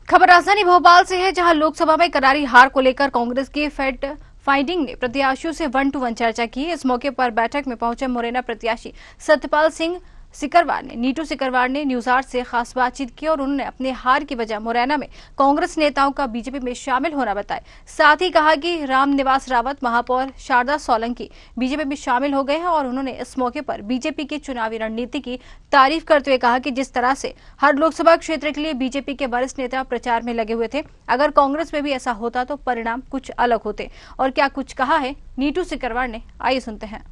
खबर राजधानी भोपाल से है, जहां लोकसभा में करारी हार को लेकर कांग्रेस की फैक्ट फाइंडिंग ने प्रत्याशियों से 1-to-1 चर्चा की। इस मौके पर बैठक में पहुंचे मुरैना प्रत्याशी सत्यपाल सिंह सिकरवार ने नीटू सिकरवार ने न्यूज 8 से खास बातचीत की और उन्होंने अपने हार की वजह मुरैना में कांग्रेस नेताओं का बीजेपी में शामिल होना बताया। साथ ही कहा कि रामनिवास रावत, महापौर शारदा सोलंकी बीजेपी में शामिल हो गए हैं और उन्होंने इस मौके पर बीजेपी की चुनावी रणनीति की तारीफ करते हुए कहा कि जिस तरह से हर लोकसभा क्षेत्र के लिए बीजेपी के वरिष्ठ नेता प्रचार में लगे हुए थे, अगर कांग्रेस में भी ऐसा होता तो परिणाम कुछ अलग होते। और क्या कुछ कहा है नीटू सिकरवार ने, आइए सुनते हैं।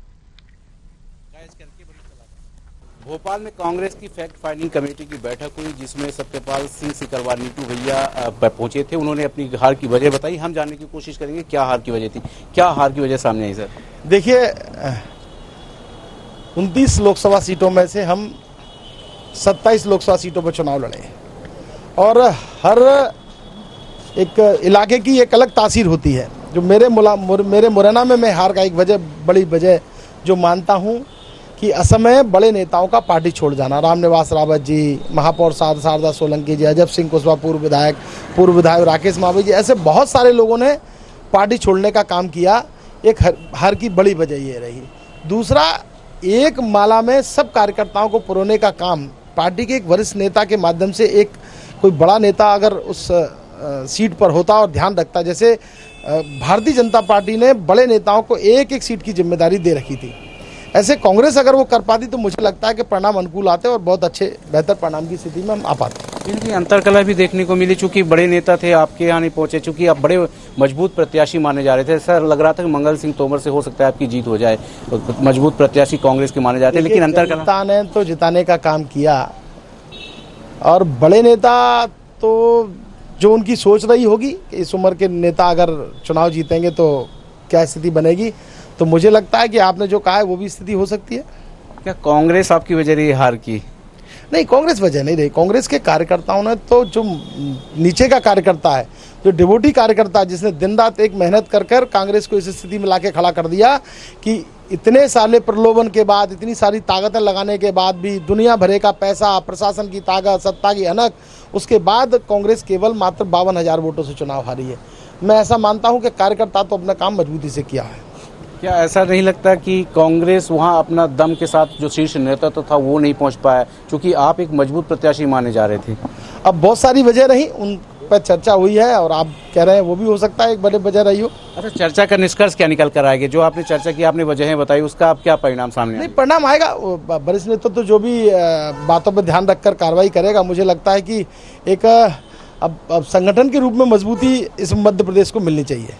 भोपाल में कांग्रेस की फैक्ट फाइंडिंग कमेटी की बैठक हुई, जिसमें सत्यपाल सिंह सिकरवार नीटू भैया पहुंचे थे। उन्होंने अपनी हार की वजह बताई। हम जानने की कोशिश करेंगे क्या हार की वजह थी, क्या हार की वजह सामने आई। सर देखिए, 29 लोकसभा सीटों में से हम 27 लोकसभा सीटों पर चुनाव लड़े और हर एक इलाके की एक अलग तासीर होती है। जो मेरे मुरैना में मैं हार का एक बड़ी वजह जो मानता हूँ कि असमय बड़े नेताओं का पार्टी छोड़ जाना, रामनिवास रावत जी, महापौर शारदा सोलंकी जी, अजब सिंह कुशवाहा पूर्व विधायक राकेश मावी जी, ऐसे बहुत सारे लोगों ने पार्टी छोड़ने का काम किया। एक हार की बड़ी वजह ये रही। दूसरा, एक माला में सब कार्यकर्ताओं को पुरोने का काम पार्टी के एक वरिष्ठ नेता के माध्यम से, एक कोई बड़ा नेता अगर उस सीट पर होता और ध्यान रखता, जैसे भारतीय जनता पार्टी ने बड़े नेताओं को एक एक सीट की जिम्मेदारी दे रखी थी, ऐसे कांग्रेस अगर वो कर पाती तो मुझे लगता है कि परिणाम अनुकूल आते और बहुत अच्छे बेहतर परिणाम की स्थिति में हम आ पाते। इनकी अंतरकला भी देखने को मिली, चूंकि बड़े नेता थे, आपके यहाँ नहीं पहुंचे, चूंकि आप बड़े मजबूत प्रत्याशी माने जा रहे थे। सर लग रहा था कि मंगल सिंह तोमर से हो सकता है आपकी जीत हो जाए, मजबूत प्रत्याशी कांग्रेस के माने जाते हैं, लेकिन अंतरकला ने तो जिताने का काम किया और बड़े नेता तो जो उनकी सोच रही होगी कि इस उम्र के नेता अगर चुनाव जीतेंगे तो क्या स्थिति बनेगी, तो मुझे लगता है कि आपने जो कहा है वो भी स्थिति हो सकती है। क्या कांग्रेस आपकी वजह रही हार की? नहीं, कांग्रेस वजह नहीं रही। कांग्रेस के कार्यकर्ताओं ने तो, जो नीचे का कार्यकर्ता है, जो डिवोटी कार्यकर्ता है, जिसने दिन रात एक मेहनत कर कांग्रेस को इस स्थिति में लाके खड़ा कर दिया कि इतने साले प्रलोभन के बाद, इतनी सारी ताकतें लगाने के बाद भी, दुनिया भरे का पैसा, प्रशासन की ताकत, सत्ता की अनक, उसके बाद कांग्रेस केवल मात्र 52,000 वोटों से चुनाव हारी है। मैं ऐसा मानता हूं कि कार्यकर्ता तो अपना काम मजबूती से किया है। क्या ऐसा नहीं लगता कि कांग्रेस वहां अपना दम के साथ जो शीर्ष नेतृत्व था वो नहीं पहुंच पाया, क्योंकि आप एक मजबूत प्रत्याशी माने जा रहे थे? अब बहुत सारी वजह रही, उन पर चर्चा हुई है और आप कह रहे हैं वो भी हो सकता है एक बड़े वजह रही हो। अच्छा, चर्चा का निष्कर्ष क्या निकल कर आएगा? जो आपने चर्चा की, आपने वजहें बताई, उसका अब क्या परिणाम सामने? नहीं, परिणाम आएगा। वरिष्ठ नेतृत्व तो जो भी बातों पर ध्यान रखकर कार्रवाई करेगा। मुझे लगता है कि एक अब संगठन के रूप में मजबूती इस मध्य प्रदेश को मिलनी चाहिए।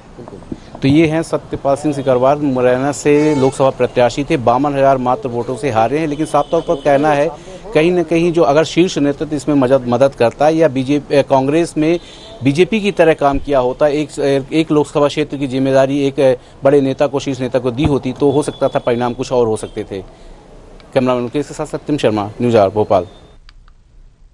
तो ये हैं सत्यपाल सिंह सिकरवार, मुरैना से लोकसभा प्रत्याशी थे, 52,000 मात्र वोटों से हारे हैं। लेकिन साफ तौर पर कहना है कहीं न कहीं जो अगर शीर्ष नेतृत्व इसमें मदद करता है या कांग्रेस में बीजेपी की तरह काम किया होता, एक लोकसभा क्षेत्र की जिम्मेदारी एक बड़े नेता को, शीर्ष नेता को दी होती, तो हो सकता था परिणाम कुछ और हो सकते थे। कैमरामैन के साथ सत्यम शर्मा, न्यूज़ 8 भोपाल।